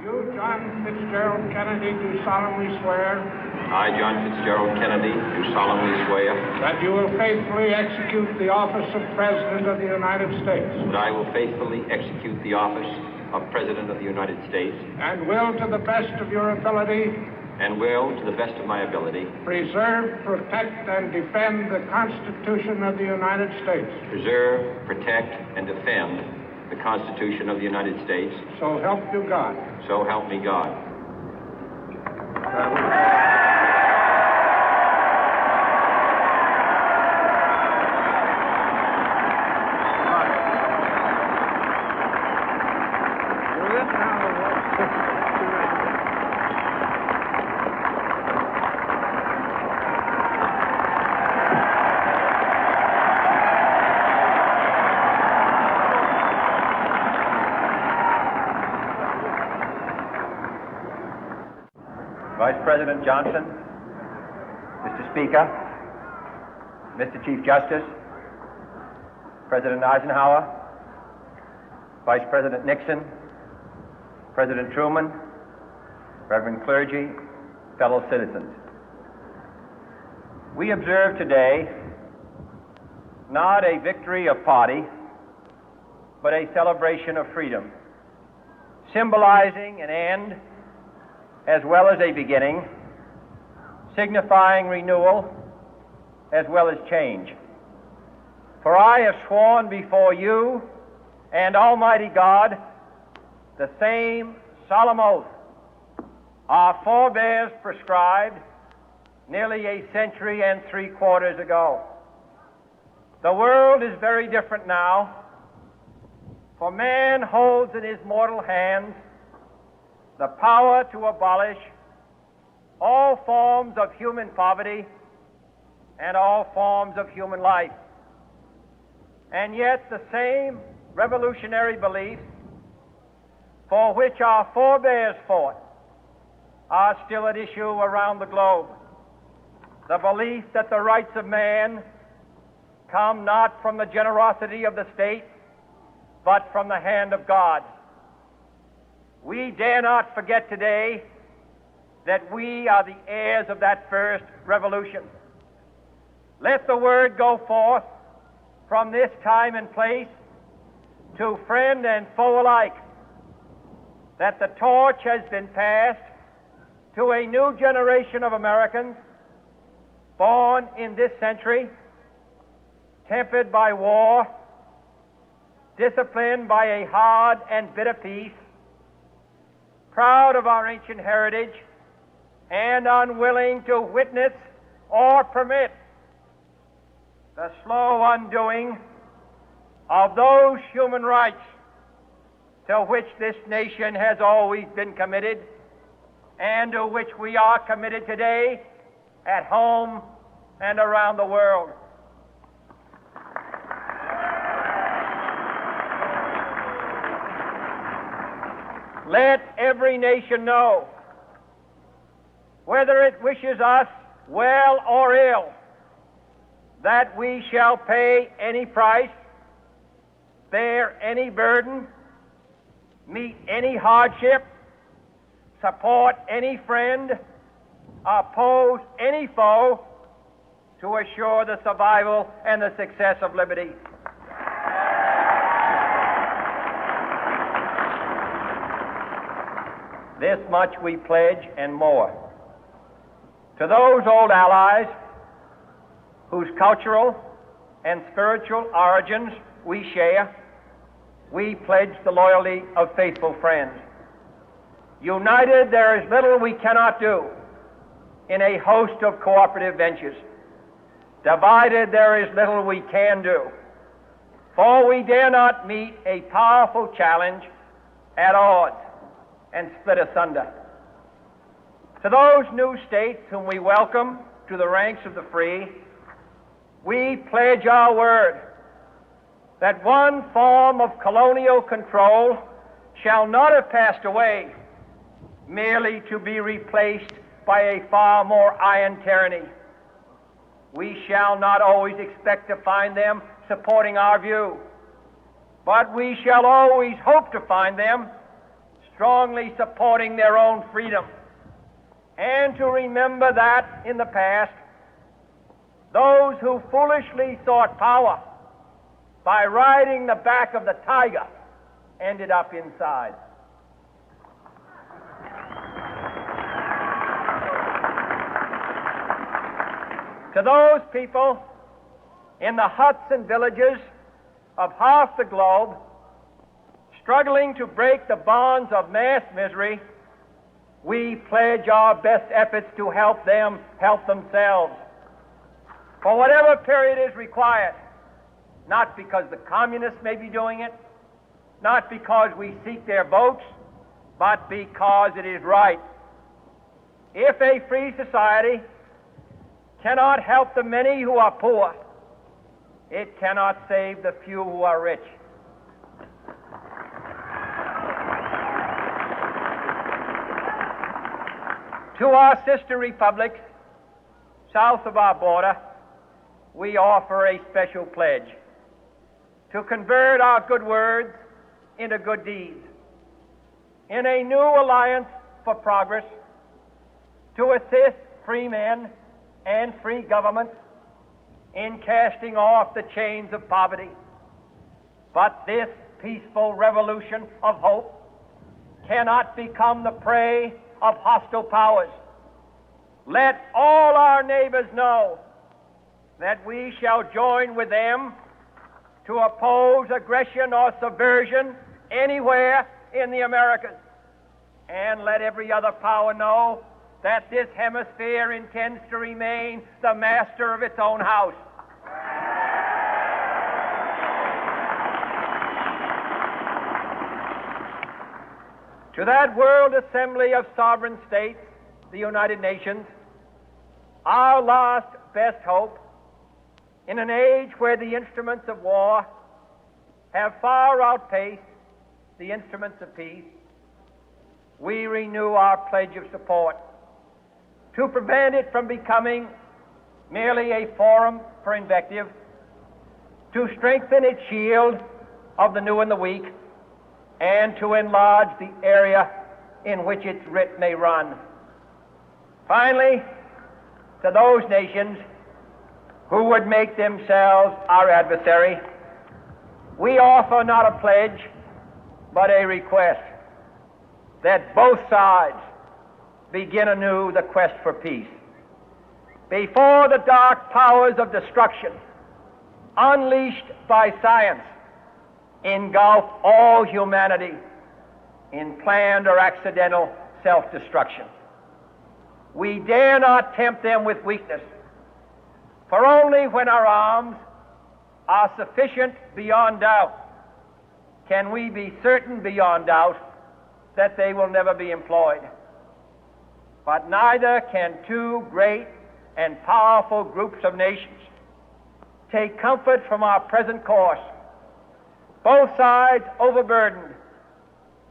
You, John Fitzgerald Kennedy, do solemnly swear. I, John Fitzgerald Kennedy, do solemnly swear. That you will faithfully execute the office of President of the United States. That I will faithfully execute the office of President of the United States. And will, to the best of your ability. And will, to the best of my ability. Preserve, protect, and defend the Constitution of the United States. Preserve, protect, and defend the Constitution of the United States. So help you God. So help me God. Vice President Johnson, Mr. Speaker, Mr. Chief Justice, President Eisenhower, Vice President Nixon, President Truman, Reverend clergy, fellow citizens. We observe today not a victory of party, but a celebration of freedom, symbolizing an end as well as a beginning, signifying renewal as well as change. For I have sworn before you and Almighty God the same solemn oath our forebears prescribed nearly a century and 3/4 ago. The world is very different now, for man holds in his mortal hands the power to abolish all forms of human poverty and all forms of human life. And yet the same revolutionary beliefs for which our forebears fought are still at issue around the globe. The belief that the rights of man come not from the generosity of the state, but from the hand of God. We dare not forget today that we are the heirs of that first revolution. Let the word go forth from this time and place to friend and foe alike that the torch has been passed to a new generation of Americans born in this century, tempered by war, disciplined by a hard and bitter peace, proud of our ancient heritage, and unwilling to witness or permit the slow undoing of those human rights to which this nation has always been committed and to which we are committed today at home and around the world. Let every nation know, whether it wishes us well or ill, that we shall pay any price, bear any burden, meet any hardship, support any friend, oppose any foe to assure the survival and the success of liberty. This much we pledge and more. To those old allies whose cultural and spiritual origins we share, we pledge the loyalty of faithful friends. United, there is little we cannot do in a host of cooperative ventures. Divided, there is little we can do, for we dare not meet a powerful challenge at odds and split asunder. To those new states whom we welcome to the ranks of the free, we pledge our word that one form of colonial control shall not have passed away, merely to be replaced by a far more iron tyranny. We shall not always expect to find them supporting our view, but we shall always hope to find them strongly supporting their own freedom, and to remember that in the past, those who foolishly sought power by riding the back of the tiger ended up inside. To those people in the huts and villages of half the globe struggling to break the bonds of mass misery, we pledge our best efforts to help them help themselves for whatever period is required, not because the communists may be doing it, not because we seek their votes, but because it is right. If a free society cannot help the many who are poor, it cannot save the few who are rich. To our sister republics south of our border, we offer a special pledge to convert our good words into good deeds, in a new alliance for progress, to assist free men and free governments in casting off the chains of poverty. But this peaceful revolution of hope cannot become the prey of hostile powers. Let all our neighbors know that we shall join with them to oppose aggression or subversion anywhere in the Americas. And let every other power know that this hemisphere intends to remain the master of its own house. To that World Assembly of Sovereign States, the United Nations, our last best hope, in an age where the instruments of war have far outpaced the instruments of peace, we renew our pledge of support to prevent it from becoming merely a forum for invective, to strengthen its shield of the new and the weak, and to enlarge the area in which its writ may run. Finally, to those nations who would make themselves our adversary, we offer not a pledge, but a request that both sides begin anew the quest for peace. Before the dark powers of destruction, unleashed by science, engulf all humanity in planned or accidental self-destruction, we dare not tempt them with weakness, for only when our arms are sufficient beyond doubt can we be certain beyond doubt that they will never be employed. But neither can two great and powerful groups of nations take comfort from our present course, both sides overburdened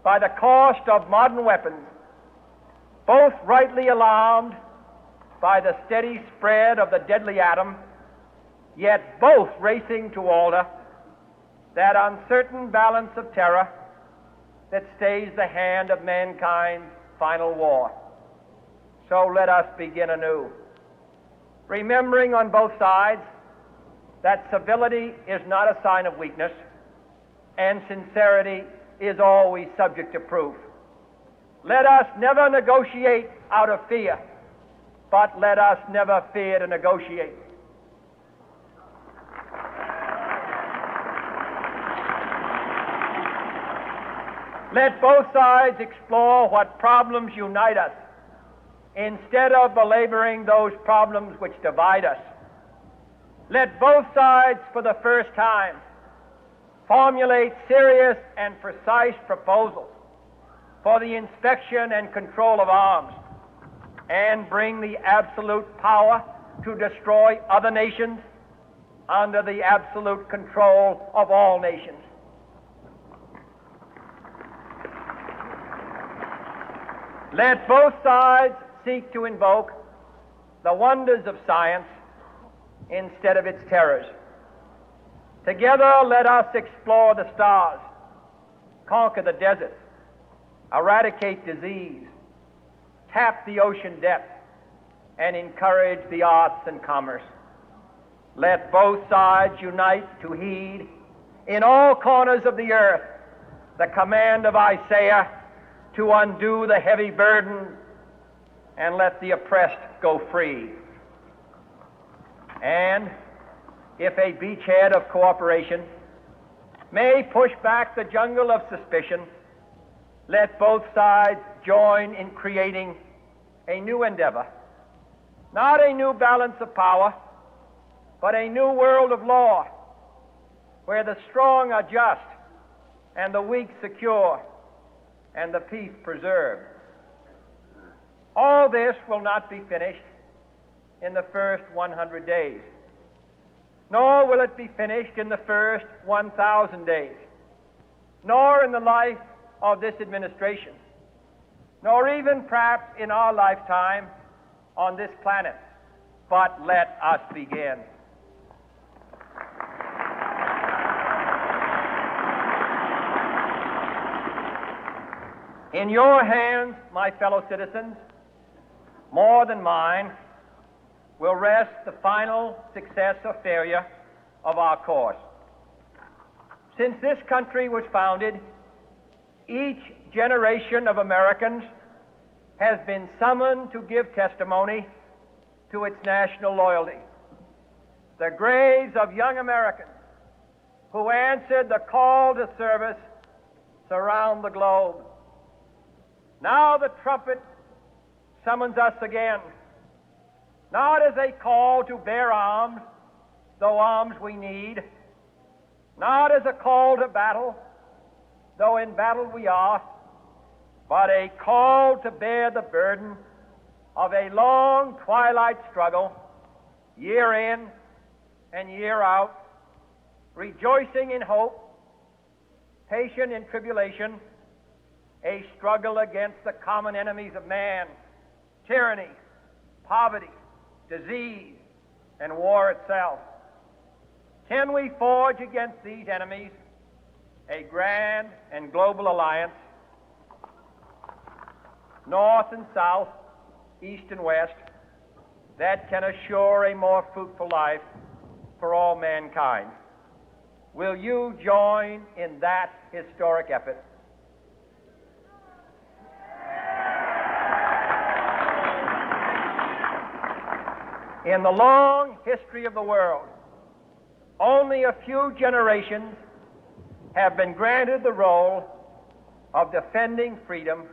by the cost of modern weapons, both rightly alarmed by the steady spread of the deadly atom, yet both racing to alter that uncertain balance of terror that stays the hand of mankind's final war. So let us begin anew, remembering on both sides that civility is not a sign of weakness, and sincerity is always subject to proof. Let us never negotiate out of fear, but let us never fear to negotiate. Let both sides explore what problems unite us, instead of belaboring those problems which divide us. Let both sides, for the first time, formulate serious and precise proposals for the inspection and control of arms, and bring the absolute power to destroy other nations under the absolute control of all nations. Let both sides seek to invoke the wonders of science instead of its terrors. Together, let us explore the stars, conquer the deserts, eradicate disease, tap the ocean depth, and encourage the arts and commerce. Let both sides unite to heed in all corners of the earth the command of Isaiah to undo the heavy burden and let the oppressed go free. And if a beachhead of cooperation may push back the jungle of suspicion, let both sides join in creating a new endeavor, not a new balance of power, but a new world of law, where the strong are just and the weak secure and the peace preserved. All this will not be finished in the first 100 days, nor will it be finished in the first 1,000 days, nor in the life of this administration, nor even perhaps in our lifetime on this planet. But let us begin. In your hands, my fellow citizens, more than mine, will rest the final success or failure of our course. Since this country was founded, each generation of Americans has been summoned to give testimony to its national loyalty. The graves of young Americans who answered the call to service surround the globe. Now the trumpet summons us again, not as a call to bear arms, though arms we need, not as a call to battle, though in battle we are, but a call to bear the burden of a long twilight struggle, year in and year out, rejoicing in hope, patient in tribulation, a struggle against the common enemies of man, tyranny, poverty, disease, and war itself. Can we forge against these enemies a grand and global alliance, north and south, east and west, that can assure a more fruitful life for all mankind? Will you join in that historic effort? In the long history of the world, only a few generations have been granted the role of defending freedom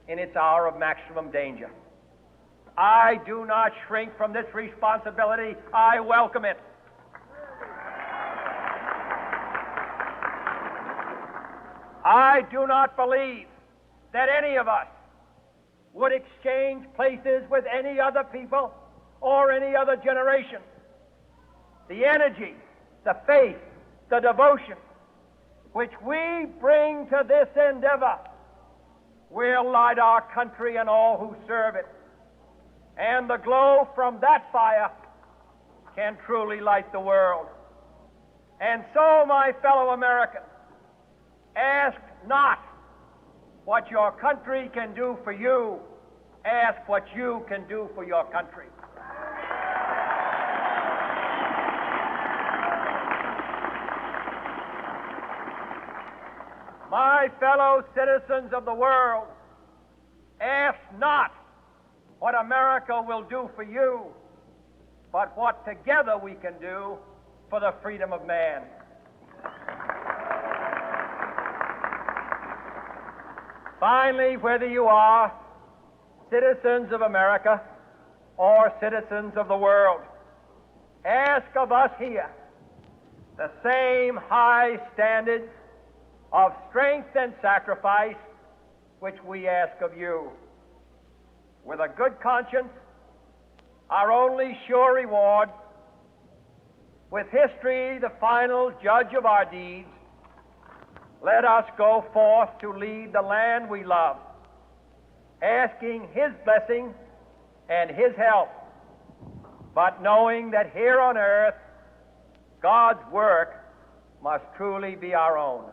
in its hour of maximum danger. I do not shrink from this responsibility. I welcome it. I do not believe that any of us would exchange places with any other people or any other generation. The energy, the faith, the devotion which we bring to this endeavor will light our country and all who serve it. And the glow from that fire can truly light the world. And so, my fellow Americans, ask not what your country can do for you. Ask what you can do for your country. My fellow citizens of the world, ask not what America will do for you, but what together we can do for the freedom of man. Finally, whether you are citizens of America or citizens of the world, ask of us here the same high standards of strength and sacrifice which we ask of you. With a good conscience, our only sure reward, with history the final judge of our deeds, let us go forth to lead the land we love, asking His blessing and His help, but knowing that here on earth God's work must truly be our own.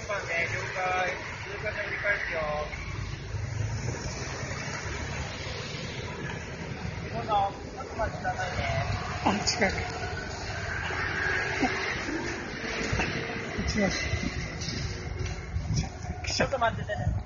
番ね、了解。通過で折り返すよ。どうぞ、ちょっと待ってくださいね。あ、近く。違う。ちょっと待っててね。